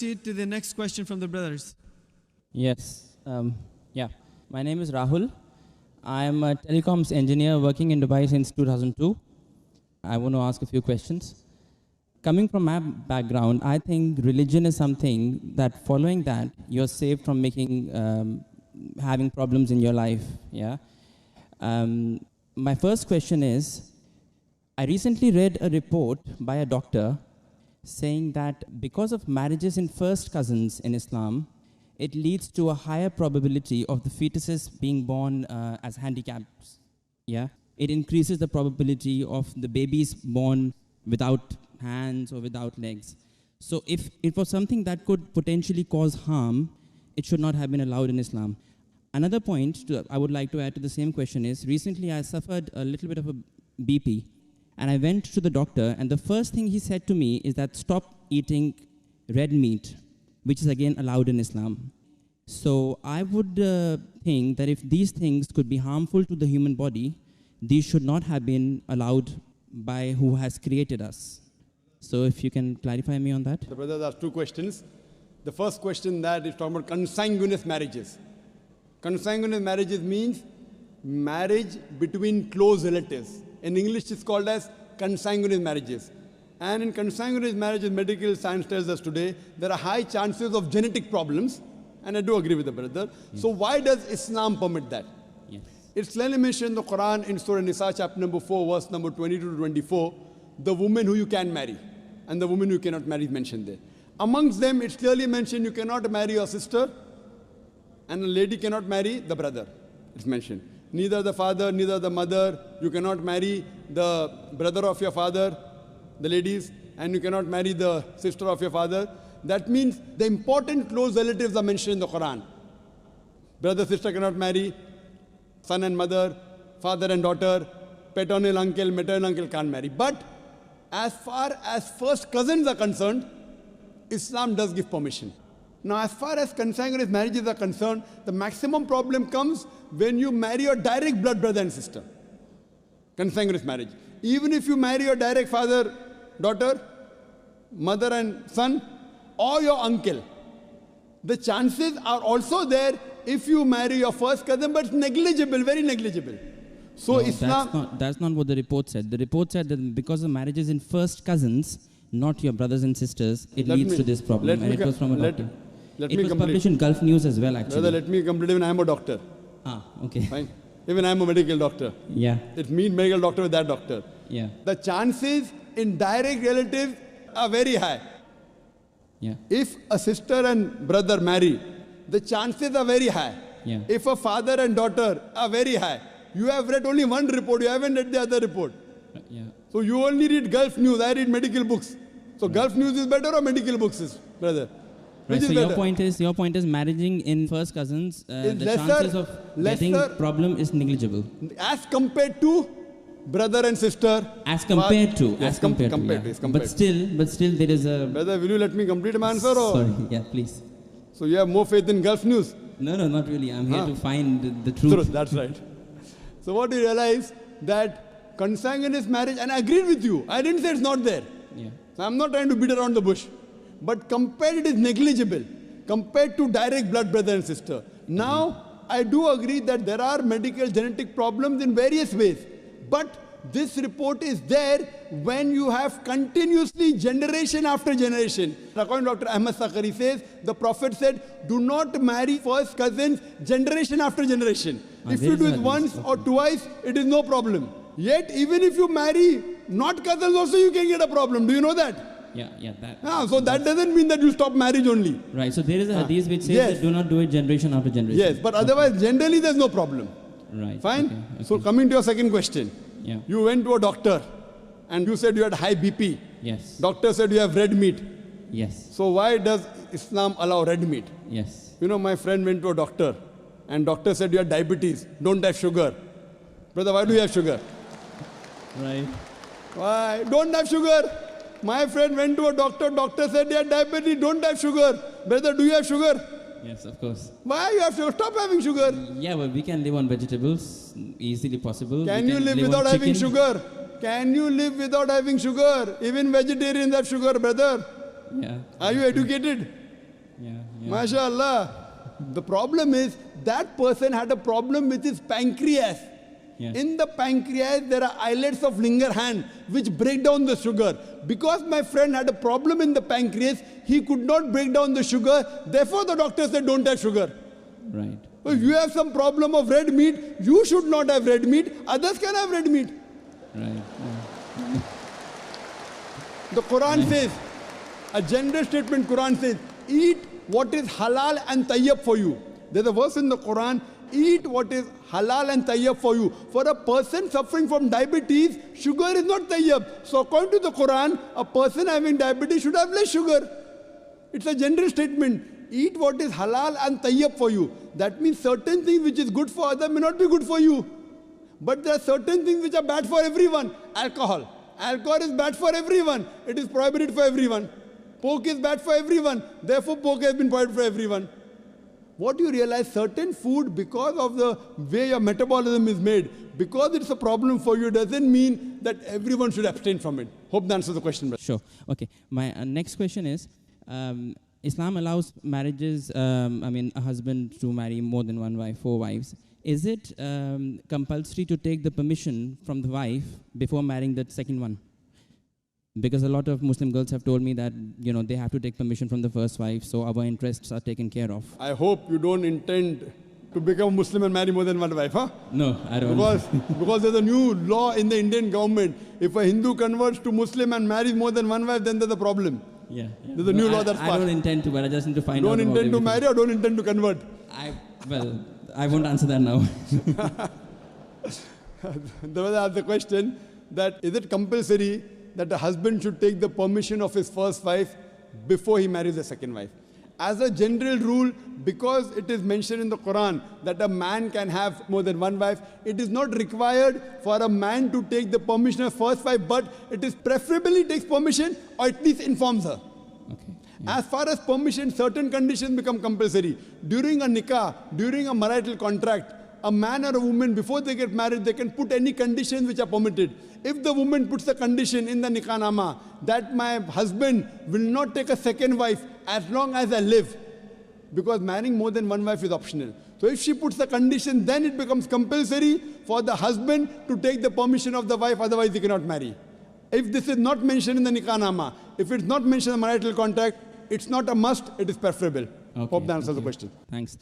Proceed to the next question from the brothers. Yes. Yeah. My name is Rahul. I am a telecoms engineer working in Dubai since 2002. I want to ask a few questions. Coming from my background, I think religion is something that following that, you're safe from having problems in your life. Yeah. My first question is, I recently read a report by a doctor saying that because of marriages in first cousins in Islam, it leads to a higher probability of the fetuses being born as handicaps. Yeah, it increases the probability of the babies born without hands or without legs. So if it was something that could potentially cause harm, it should not have been allowed in Islam. Another point I would like to add to the same question is, recently I suffered a little bit of a BP, and I went to the doctor, and the first thing he said to me is that stop eating red meat, which is again allowed in Islam. So I would think that if these things could be harmful to the human body, these should not have been allowed by who has created us. So if you can clarify me on that. The brothers asked two questions. The first question that is talking about consanguineous marriages. Consanguineous marriages means marriage between close relatives. In English, it's called as consanguineous marriages. And in consanguineous marriages, medical science tells us today, there are high chances of genetic problems. And I do agree with the brother. Yes. So why does Islam permit that? Yes. It's clearly mentioned in the Quran in Surah Nisa, chapter number 4, verse number 22 to 24, the woman who you can marry and the woman who you cannot marry is mentioned there. Amongst them, it's clearly mentioned you cannot marry your sister and a lady cannot marry the brother. It's mentioned. Neither the father, neither the mother. You cannot marry the brother of your father, the ladies, and you cannot marry the sister of your father. That means the important close relatives are mentioned in the Quran. Brother, sister cannot marry, son and mother, father and daughter, paternal uncle, maternal uncle can't marry. But as far as first cousins are concerned, Islam does give permission. Now, as far as consanguineous marriages are concerned, the maximum problem comes when you marry your direct blood brother and sister. Consanguineous marriage. Even if you marry your direct father, daughter, mother and son, or your uncle, the chances are also there if you marry your first cousin, but it's negligible, very negligible. So no, Islam... That's not what the report said. The report said that because of marriages in first cousins, not your brothers and sisters, it leads to this problem. And it was from a doctor. It was published in Gulf News as well, actually. Brother, let me complete. Even I am a doctor. Ah, okay. Fine. Even I am a medical doctor. Yeah. It means medical doctor with that doctor. Yeah. The chances in direct relatives are very high. Yeah. If a sister and brother marry, the chances are very high. Yeah. If a father and daughter are very high. You have read only one report, you haven't read the other report. Yeah. So you only read Gulf News, I read medical books. So Gulf News is better or medical books is, brother? Right, so your point is marrying in first cousins, the chances of getting problem is negligible. As compared to brother and sister. As compared to. But still there is a... Brother, will you let me complete my answer? Or? Sorry, yeah, please. So you have more faith in Gulf News? No, not really. I'm here to find the truth. That's right. So what you realize that consanguineous marriage, and I agreed with you. I didn't say it's not there. Yeah. So I'm not trying to beat around the bush. But compared, it is negligible compared to direct blood brother and sister. Now, I do agree that there are medical genetic problems in various ways. But this report is there when you have continuously generation after generation. According to Dr. Ahmad Sakari says, the Prophet said, do not marry first cousins generation after generation. If you do it once or twice, it is no problem. Yet, even if you marry not cousins also, you can get a problem. Do you know that? Yeah, so that doesn't mean that you stop marriage only. Right, so there is a hadith which says that do not do it generation after generation. Yes, but otherwise, generally there's no problem. Right. Fine? Okay. So coming to your second question. Yeah. You went to a doctor and you said you had high BP. Yes. Doctor said you have red meat. Yes. So why does Islam allow red meat? Yes. You know, my friend went to a doctor and doctor said you have diabetes, don't have sugar. Brother, why do you have sugar? Right. Why? Don't have sugar. My friend went to a doctor said you have diabetes, don't have sugar. Brother, do you have sugar? Yes, of course. Why you have sugar? Stop having sugar. Yeah, but we can live on vegetables, easily possible. Can you live without having sugar? Can you live without having sugar? Even vegetarians have sugar, brother. Yeah. Are you educated? MashaAllah. The problem is that person had a problem with his pancreas. Yeah. In the pancreas, there are islets of Langerhans which break down the sugar. Because my friend had a problem in the pancreas, he could not break down the sugar. Therefore, the doctor said, don't have sugar. Right. So if you have some problem of red meat, you should not have red meat. Others can have red meat. Right. The Quran says, a general statement Quran says, eat what is halal and tayyib for you. There's a verse in the Quran, eat what is halal and tayyib for you. For a person suffering from diabetes, sugar is not tayyib. So according to the Quran, a person having diabetes should have less sugar. It's a general statement. Eat what is halal and tayyib for you. That means certain things which is good for others may not be good for you. But there are certain things which are bad for everyone. Alcohol. Alcohol is bad for everyone. It is prohibited for everyone. Pork is bad for everyone. Therefore, pork has been prohibited for everyone. What you realize, certain food, because of the way your metabolism is made, because it's a problem for you, doesn't mean that everyone should abstain from it. Hope that answers the question, brother. Sure. Okay. My next question is, Islam allows marriages, a husband to marry more than one wife, 4 wives. Is it compulsory to take the permission from the wife before marrying that second one? Because a lot of Muslim girls have told me that, they have to take permission from the first wife, so our interests are taken care of. I hope you don't intend to become Muslim and marry more than one wife, huh? No, I don't. Because there's a new law in the Indian government. If a Hindu converts to Muslim and marries more than one wife, then there's a problem. Yeah. There's a new law that's passed. I don't intend to, but I just need to find out. Don't intend to marry or don't intend to convert? I won't answer that now. There was the question that is it compulsory that a husband should take the permission of his first wife before he marries a second wife? As a general rule, because it is mentioned in the Quran that a man can have more than one wife, it is not required for a man to take the permission of first wife, but it is preferably takes permission or at least informs her. Okay. Yeah. As far as permission, certain conditions become compulsory. During a nikah, during a marital contract, a man or a woman, before they get married, they can put any conditions which are permitted. If the woman puts a condition in the nikah nama that my husband will not take a second wife as long as I live, because marrying more than one wife is optional. So if she puts the condition, then it becomes compulsory for the husband to take the permission of the wife, otherwise he cannot marry. If this is not mentioned in the nikah nama, if it's not mentioned in the marital contract, it's not a must, it is preferable. Okay, Hope that answers the question. Thanks.